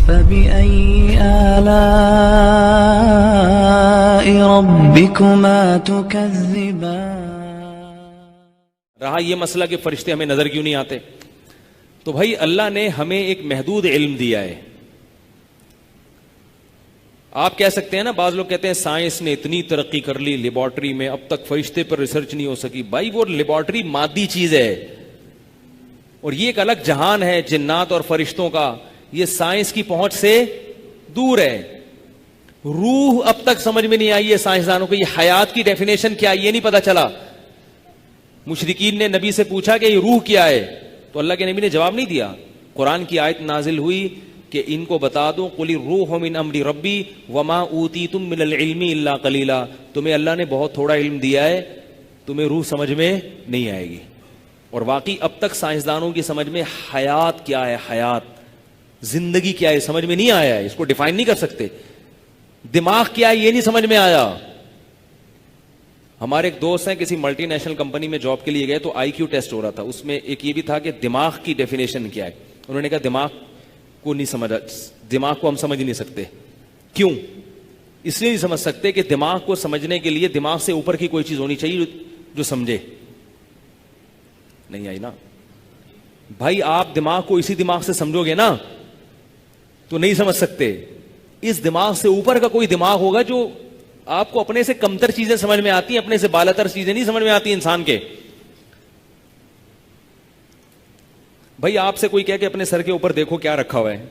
فبأي آلاء ربكما تكذبان. رہا یہ مسئلہ کہ فرشتے ہمیں نظر کیوں نہیں آتے، تو بھائی اللہ نے ہمیں ایک محدود علم دیا ہے. آپ کہہ سکتے ہیں نا، بعض لوگ کہتے ہیں سائنس نے اتنی ترقی کر لی لیبارٹری میں، اب تک فرشتے پر ریسرچ نہیں ہو سکی. بھائی وہ لیبارٹری مادی چیز ہے، اور یہ ایک الگ جہان ہے جنات اور فرشتوں کا، یہ سائنس کی پہنچ سے دور ہے. روح اب تک سمجھ میں نہیں آئی ہے سائنسدانوں کو، یہ حیات کی ڈیفینیشن کیا یہ نہیں پتا چلا. مشرکین نے نبی سے پوچھا کہ یہ روح کیا ہے، تو اللہ کے نبی نے جواب نہیں دیا. قرآن کی آیت نازل ہوئی کہ ان کو بتا دو قل الروح من امر ربی وما اوتیتم من العلم الا قلیلا، تمہیں اللہ نے بہت تھوڑا علم دیا ہے، تمہیں روح سمجھ میں نہیں آئے گی. اور واقعی اب تک سائنسدانوں کی سمجھ میں حیات کیا ہے، حیات زندگی کیا ہے سمجھ میں نہیں آیا ہے، اس کو ڈیفائن نہیں کر سکتے. دماغ کیا ہے یہ نہیں سمجھ میں آیا. ہمارے ایک دوست ہیں کسی ملٹی نیشنل کمپنی میں جاب کے لیے گئے تو آئی کیو ٹیسٹ ہو رہا تھا، اس میں ایک یہ بھی تھا کہ دماغ کی ڈیفینیشن کیا ہے. انہوں نے کہا دماغ کو نہیں سمجھا، دماغ کو ہم سمجھ نہیں سکتے. کیوں؟ اس لیے نہیں سمجھ سکتے کہ دماغ کو سمجھنے کے لیے دماغ سے اوپر کی کوئی چیز ہونی چاہیے جو سمجھے. نہیں آئی نا بھائی، آپ دماغ کو اسی دماغ سے سمجھو گے نا تو نہیں سمجھ سکتے. اس دماغ سے اوپر کا کوئی دماغ ہوگا جو آپ کو اپنے سے کمتر چیزیں سمجھ میں آتی ہیں، اپنے سے بالاتر چیزیں نہیں سمجھ میں آتی انسان کے. بھائی آپ سے کوئی کہے کہ اپنے سر کے اوپر دیکھو کیا رکھا ہوا ہے،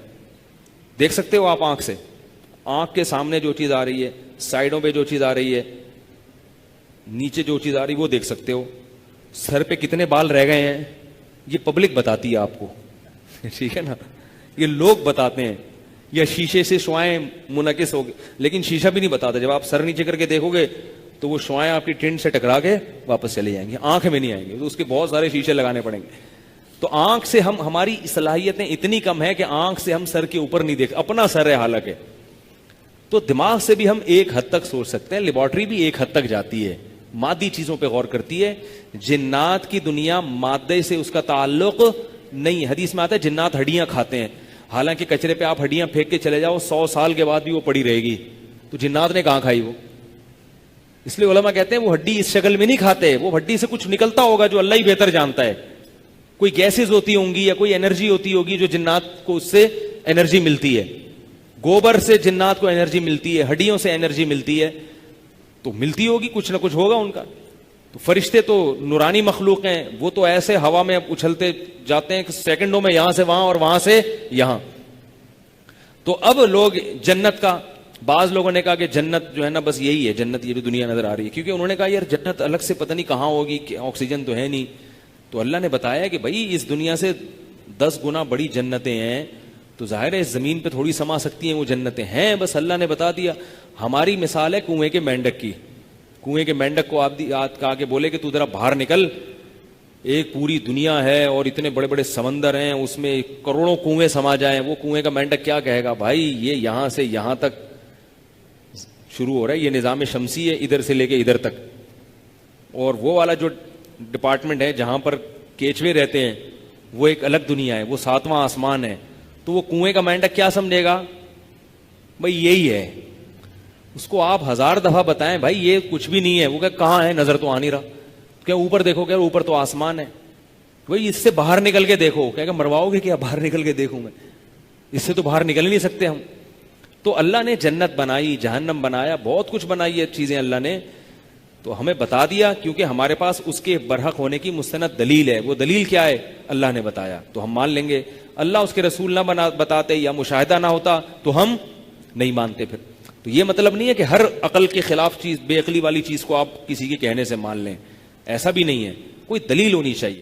دیکھ سکتے ہو آپ آنکھ سے؟ آنکھ کے سامنے جو چیز آ رہی ہے، سائڈوں پہ جو چیز آ رہی ہے، نیچے جو چیز آ رہی ہے وہ دیکھ سکتے ہو. سر پہ کتنے بال رہ گئے ہیں یہ پبلک بتاتی ہے آپ کو. ٹھیک ہے نا، یہ لوگ بتاتے ہیں. یا شیشے سے شعائیں منعکس ہو گئے، لیکن شیشہ بھی نہیں بتاتا. جب آپ سر نیچے کر کے دیکھو گے تو وہ شعائیں آپ کی ٹنٹ سے ٹکرا کے واپس چلے جائیں گے، آنکھ میں نہیں آئیں گے، تو اس کے بہت سارے شیشے لگانے پڑیں گے. تو آنکھ سے ہماری صلاحیتیں اتنی کم ہے کہ آنکھ سے ہم سر کے اوپر نہیں دیکھ، اپنا سر ہے حالانکہ. تو دماغ سے بھی ہم ایک حد تک سوچ سکتے ہیں، لیبارٹری بھی ایک حد تک جاتی ہے، مادی چیزوں پہ غور کرتی ہے. جنات کی دنیا مادے سے اس کا تعلق نہیں. حدیث میں آتا ہے جنات ہڈیاں کھاتے ہیں، حالانکہ کچرے پہ آپ ہڈیاں پھینک کے چلے جاؤ 100 سال کے بعد بھی وہ پڑی رہے گی. تو جنات نے کہاں کھائی وہ؟ اس لیے علماء کہتے ہیں وہ ہڈی اس شکل میں نہیں کھاتے، وہ ہڈی سے کچھ نکلتا ہوگا جو اللہ ہی بہتر جانتا ہے. کوئی گیسز ہوتی ہوں گی یا کوئی انرجی ہوتی ہوگی جو جنات کو اس سے انرجی ملتی ہے. گوبر سے جنات کو انرجی ملتی ہے، ہڈیوں سے انرجی ملتی ہے، تو ملتی ہوگی، کچھ نہ کچھ ہوگا ان کا. تو فرشتے تو نورانی مخلوق ہیں، وہ تو ایسے ہوا میں اچھلتے جاتے ہیں کہ سیکنڈوں میں یہاں سے وہاں اور وہاں سے یہاں. تو اب لوگ جنت کا، بعض لوگوں نے کہا کہ جنت جو ہے نا بس یہی ہے، جنت یہ جو دنیا نظر آ رہی ہے، کیونکہ انہوں نے کہا یار جنت الگ سے پتہ نہیں کہاں ہوگی، کہ آکسیجن تو ہے نہیں. تو اللہ نے بتایا کہ بھائی اس دنیا سے 10 گنا بڑی جنتیں ہیں، تو ظاہر ہے اس زمین پہ تھوڑی سما سکتی ہیں وہ جنتیں ہیں، بس اللہ نے بتا دیا. ہماری مثال ہے کنویں کے مینڈک کی. کنویں کے مینڈک کو آپ کہا کہ بولے کہ تو ذرا باہر نکل، ایک پوری دنیا ہے اور اتنے بڑے بڑے سمندر ہیں، اس میں کروڑوں کنویں سما جائیں، وہ کنویں کا مینڈک کیا کہے گا؟ بھائی یہ یہاں سے یہاں تک شروع ہو رہا ہے، یہ نظام شمسی ہے ادھر سے لے کے ادھر تک. اور وہ والا جو ڈپارٹمنٹ ہے جہاں پر کیچوے رہتے ہیں وہ ایک الگ دنیا ہے، وہ 7واں آسمان ہے. تو وہ کنویں کا مینڈک کیا سمجھے گا؟ بھائی یہی ہے. اس کو آپ 1000 دفعہ بتائیں بھائی یہ کچھ بھی نہیں ہے، وہ کہ کہاں ہے، نظر تو آ نہیں رہا. کیا اوپر دیکھو، کیا اوپر تو آسمان ہے. بھائی اس سے باہر نکل کے دیکھو، کہے گا مرواؤ گے کیا باہر نکل کے دیکھوں میں؟ اس سے تو باہر نکل ہی نہیں سکتے ہم. تو اللہ نے جنت بنائی، جہنم بنایا، بہت کچھ بنائی ہے چیزیں اللہ نے. تو ہمیں بتا دیا کیونکہ ہمارے پاس اس کے برحق ہونے کی مستند دلیل ہے. وہ دلیل کیا ہے؟ اللہ نے بتایا تو ہم مان لیں گے. اللہ اس کے رسول نہ بتاتے یا مشاہدہ نہ ہوتا تو ہم نہیں مانتے. پھر تو یہ مطلب نہیں ہے کہ ہر عقل کے خلاف چیز، بے عقلی والی چیز کو آپ کسی کے کہنے سے مان لیں، ایسا بھی نہیں ہے. کوئی دلیل ہونی چاہیے.